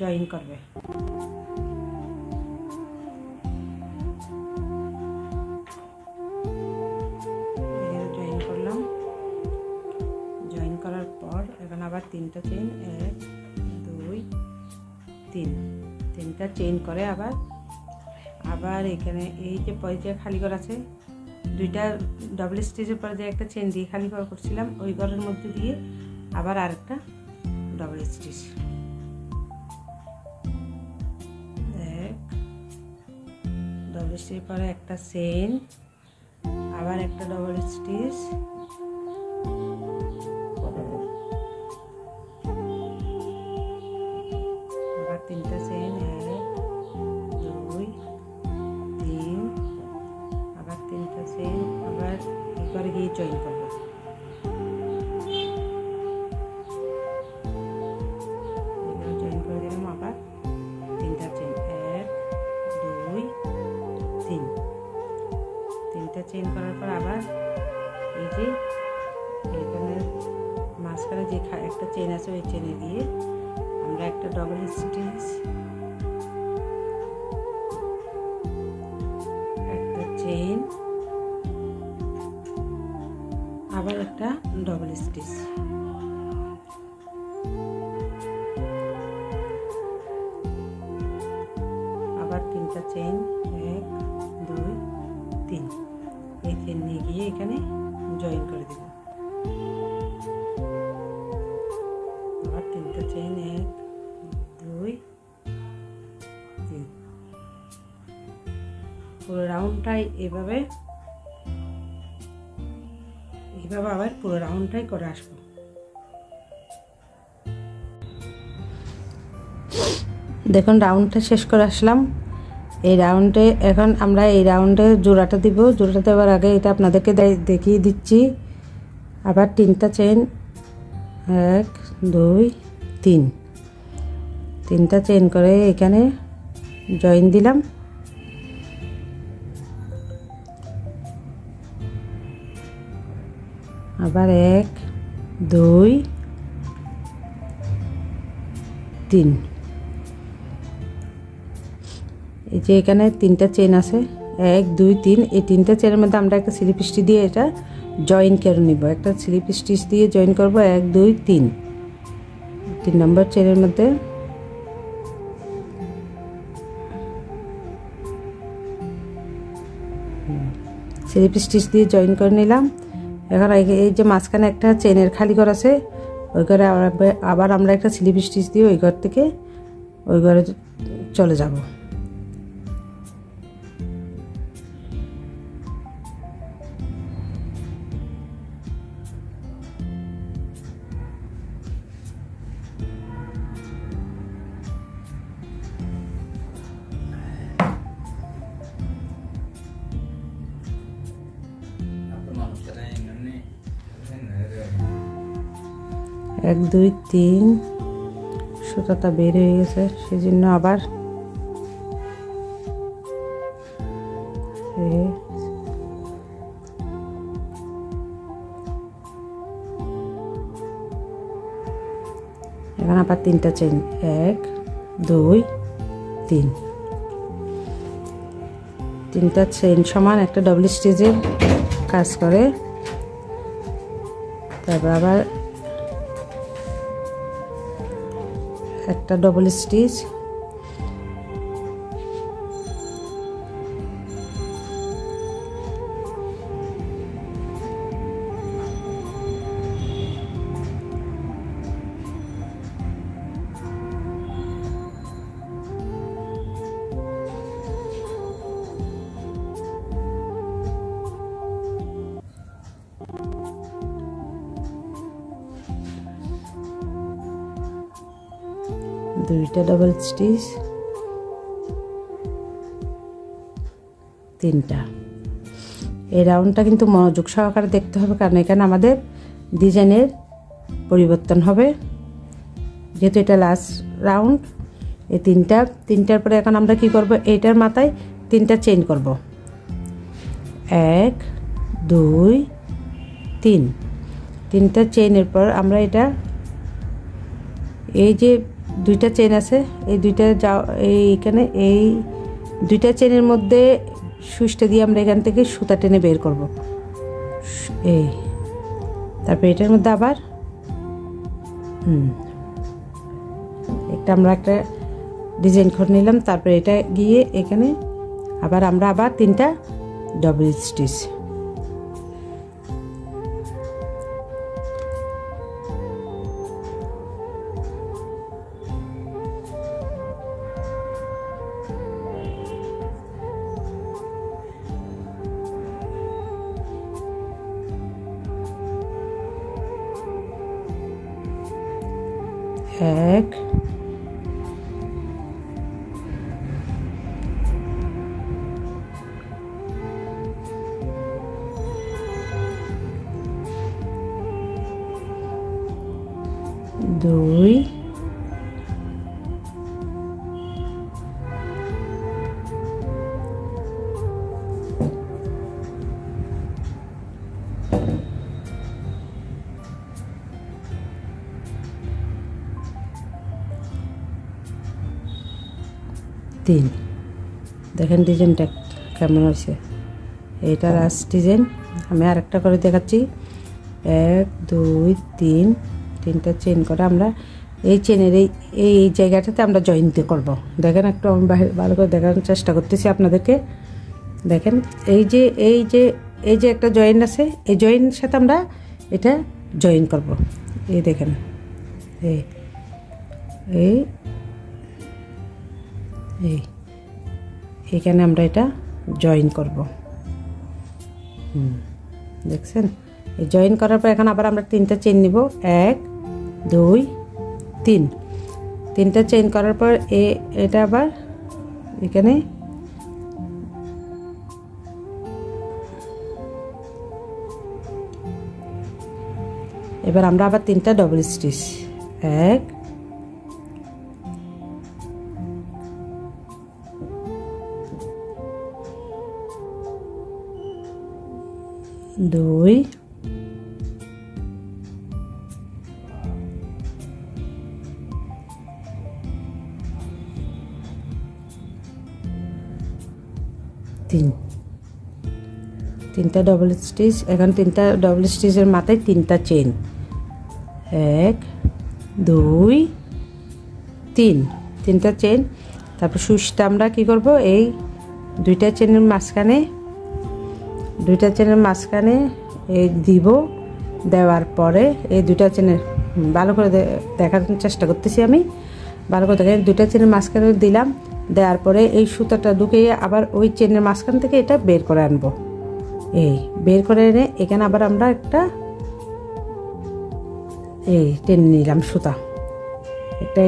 জয়েন করবে। জয়েন করলাম, জয়েন করার পর এখন আবার 3টা চেন, 1 2 3, 3টা চেন করে আবার এখানে এই যে পয়সা খালি ঘর আছে 2টা ডবল স্টিচের পরে যে একটা চেন দিয়ে খালি ঘর করছিলাম ওই ঘরের মধ্যে দিয়ে আবার আরেকটা ডবল স্টিচ, ডবল স্টিচ পরে একটা চেন, আবার একটা ডবল স্টিচ, আবার 3টা চেন, 1 2 3, আবার 3টা চেন, আবার ভিতরে গিয়ে জয়েন করব। জয়েন করে দিলাম। আবার 3টা চেইন, 1 2 3, 3টা চেইন করার পর আবার এই যে এখানে মাঝখানে যে একটা চেইন আছে ওই চেইনে দিয়ে আমরা একটা ডবল স্টিচ, একটা চেইন, আবার একটা ডবল স্টিচ, আবার 3টা চেইন, 1 2 3, এই চেইন নিয়ে গিয়ে এখানে জয়েন করে দেব। আবার 3টা চেইন, 1 2 3, পুরো রাউন্ডটাই এভাবে আবার পুরো রাউন্ডটাই করে আসবো। দেখুন রাউন্ডটা শেষ করে আসলাম। এই রাউন্ডে এখন আমরা এই রাউন্ডে জোড়াটা দিব। জোড়াটা দেওয়ার আগে এটা আপনাদেরকে দেখিয়ে দিচ্ছি। আবার 3টা চেইন, 1 2 3, 3টা চেইন করে এখানে জয়েন দিলাম। আবার 1 2 3, এই যে এখানে 3টা চেইন আছে, 1 2 3, এই 3টা চেইনের মধ্যে আমরা একটা স্লিপ স্টিচ দিয়ে এটা জয়েন করে নিব। একটা স্লিপ স্টিচ দিয়ে জয়েন করব 1 2 3, 3 নম্বর চেইনের মধ্যে স্লিপ স্টিচ দিয়ে জয়েন করে নিলাম। এখন এই যে মাঝখানে একটা চেইনের খালি ঘর আছে, ওই ঘরে আবার আমরা একটা স্লিপ স্টিচ দিয়ে ওই ঘর থেকে ওই ঘরে চলে যাব। এক দুই তিন, সুতাটা বের হয়ে গেছে, সেজন্য আবার এখন আবার 3টা চেইন, 1 2 3, 3টা চেইন সমান একটা ডবল স্টিচের কাজ করে। তারপর আবার একটা ডবল স্টিচ, দুইটা ডবল স্টিচ, 3টা। এই রাউন্ডটা কিন্তু মনোযোগ সহকারে দেখতে হবে, কারণ এখানে আমাদের ডিজাইনের পরিবর্তন হবে, যেহেতু এটা লাস্ট রাউন্ড। এই 3টার পরে এখন আমরা কি করব, এইটার মাথায় 3টা চেইন করব, 1 2 3, 3টা চেইনের পর আমরা এটা এই যে 2টা চেইন আছে, এই 2টা এইখানে এই 2টা চেইনের মধ্যে সুইচটা দিয়ে আমরা এখান থেকে সুতা টেনে বের করব। এই তারপর এটার মধ্যে আবার আমরা একটা ডিজাইন করে নিলাম। তারপর এটা গিয়ে এখানে আবার 3টা ডবল স্টিচ, এক 2 3 দেখেন ডিজাইনটা কেমন হয়েছে। এটা লাস্ট ডিজাইন। আমি আরেকটা করে দেখাচ্ছি। 1 2 3 তিনটা চেন করে আমরা এই চেনের এই জায়গাটাতে আমরা জয়েন করব। দেখেন একটু আমি ভালো করে দেখানোর চেষ্টা করতেছি আপনাদেরকে। দেখেন এই যে একটা জয়েন আছে, এই জয়েনের সাথে আমরা এটা জয়েন করব। এই দেখেন এইখানে আমরা এটা জয়েন করব। দেখছেন? এই জয়েন করার পর এখন আবার আমরা তিনটা চেন নিব। 1 2 3 তিনটা চেন করার পর এটা আবার এখানে এবার আমরা আবার তিনটা ডবল স্টিচ। 1 2 3 তিনটা ডবল স্টিচ। এখন তিনটা ডবল স্টিচের মাথায় তিনটা চেন। 1 2 3 তিনটা চেন। তারপর সুইচটা আমরা কি করব, এই দুইটা চেনের মাঝখানে এই দিব। দেওয়ার পরে এই দুইটা চেনের ভালো করে দেখার চেষ্টা করতেছি আমি। ভালো করে দেখেন, দুইটা চেনের মাঝখানে দিলাম। দেওয়ার পরে এই সুতাটা ঢুকিয়ে আবার ওই চেনের মাঝখান থেকে এটা বের করে আনবো। এই বের করে এনে এখানে আবার আমরা একটা টেনে নিলাম সুতা। একটা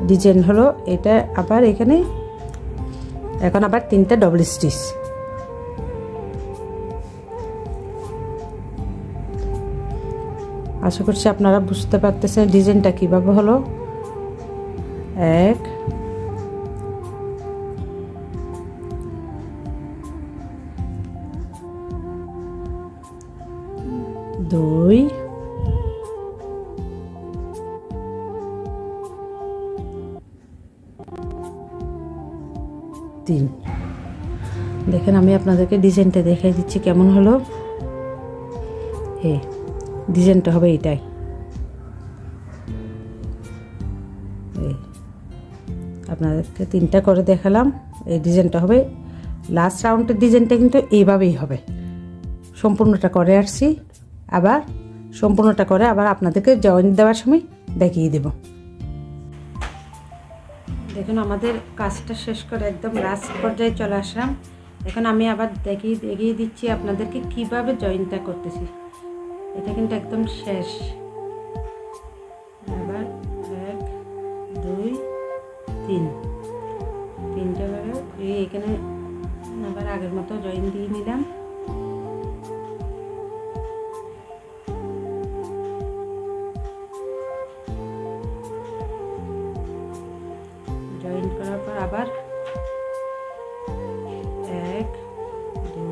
ডিজাইন হলো এটা। আবার এখানে এখন আবার তিনটা ডবল স্টিচ। আশা করছি আপনারা বুঝতে পারতেছেন ডিজাইনটা কিভাবে হলো। 1 2 3 দেখেন আমি আপনাদেরকে ডিজাইনটা দেখাই দিচ্ছি কেমন হলো। ডিজাইনটা হবে এটাই। আপনাদেরকে তিনটা করে দেখালাম। এই ডিজাইনটা হবে লাস্ট রাউন্ডের ডিজাইনটা, কিন্তু এইভাবেই হবে। সম্পূর্ণটা করে আসছি, আবার সম্পূর্ণটা করে আবার আপনাদেরকে জয়েন দেওয়ার সময় দেখিয়ে দেব। দেখুন আমাদের কাজটা শেষ করে একদম লাস্ট পর্যায়ে চলে আসলাম। এখন আমি আবার দেখিয়ে দিচ্ছি আপনাদেরকে কিভাবে জয়েনটা করতেছি। এটা কিন্তু একদম শেষ। আবার 1 2 3 তিনটা করে এখানে আবার আগের মতো জয়েন দিয়ে নিলাম। জয়েন করার পর আবার 1 2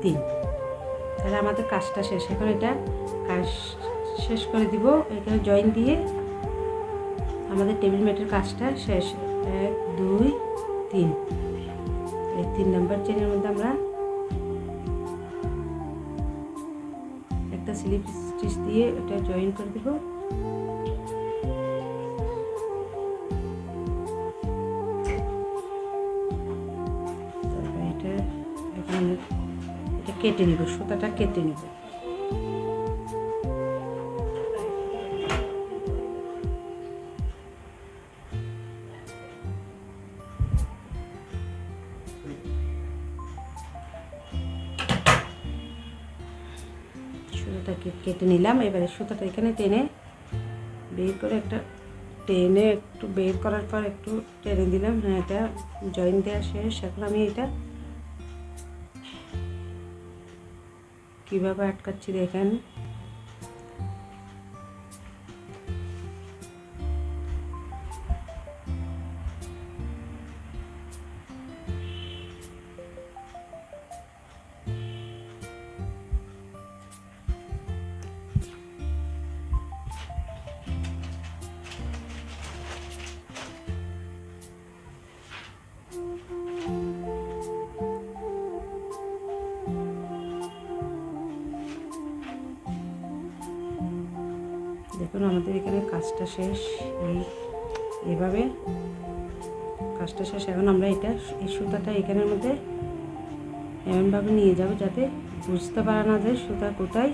3 তাহলে আমাদের কাজটা শেষ। এখন এটা কাজ শেষ করে দিব। এখানে জয়েন দিয়ে আমাদের টেবিল ম্যাটের কাজটা শেষ। 1 2 3 এই 3 নাম্বার চেনের মধ্যে আমরা একটা স্লিপ স্টিচ দিয়ে এটা জয়েন করে দিব। তারপর এটা কেটে নিব, সুতাটা কেটে নিব। সুতাটা কেটে নিলাম। এবারে সুতাটা এখানে টেনে বের করে একটু বের করার পর একটু টেনে দিলাম। হ্যাঁ, এটা জয়েন দেওয়া শেষ। এখন আমি এটা কিভাবে আটকাচ্ছি দেখেন। দেখুন আমাদের এখানে কাজটা শেষ, এইভাবে কাজটা শেষ। এখন আমরা এই সুতাটা এখানের মধ্যে এমনভাবে নিয়ে যাব যাতে বুঝতে পারে না যে সুতা কোথায়।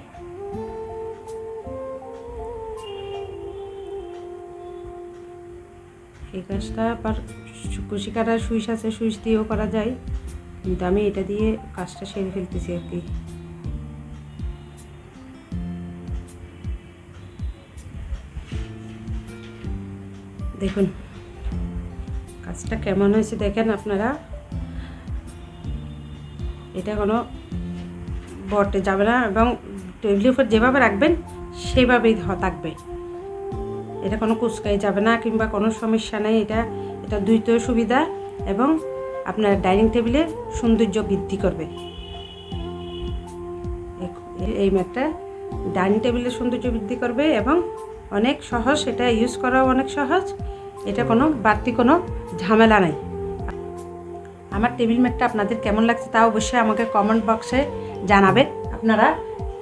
এই কাজটা আবার কুশি কাটার সুইচ আছে, সুইচ দিয়েও করা যায়, কিন্তু আমি এটা দিয়ে কাজটা সেরে ফেলতেছি আর কি। দেখুন কাজটা কেমন হয়েছে দেখেন আপনারা। এটা কোনো বটে যাবে না এবং টেবিলের উপর যেভাবে রাখবেন সেভাবেই থাকবে। এটা কোনো কুচকাই যাবে না কিংবা কোনো সমস্যা নেই। এটা দুইটো সুবিধা এবং আপনার ডাইনিং টেবিলের সৌন্দর্য বৃদ্ধি করবে। এই ম্যাটটা ডাইনিং টেবিলের সৌন্দর্য বৃদ্ধি করবে এবং অনেক সহজ, এটা ইউজ করাও অনেক সহজ। এটা কোনো বাড়তি কোনো ঝামেলা নাই। আমার টেবিল ম্যাটটা আপনাদের কেমন লাগছে তা অবশ্যই আমাকে কমেন্ট বক্সে জানাবেন। আপনারা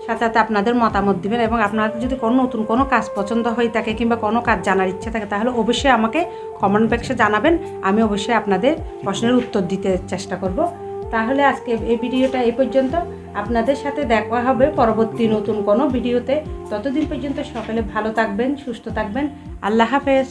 সাথে সাথে আপনাদের মতামত দিবেন এবং আপনাদের যদি কোনো নতুন কোনো কাজ পছন্দ হয়ে থাকে কিংবা কোনো কাজ জানার ইচ্ছা থাকে তাহলে অবশ্যই আমাকে কমেন্ট বক্সে জানাবেন। আমি অবশ্যই আপনাদের প্রশ্নের উত্তর দিতে চেষ্টা করব। তাহলে আজকে এই ভিডিওটা এই পর্যন্ত। আপনাদের সাথে দেখা হবে পরবর্তী নতুন কোনো ভিডিওতে। ততদিন পর্যন্ত সকলে ভালো থাকবেন, সুস্থ থাকবেন। আল্লাহ হাফেজ।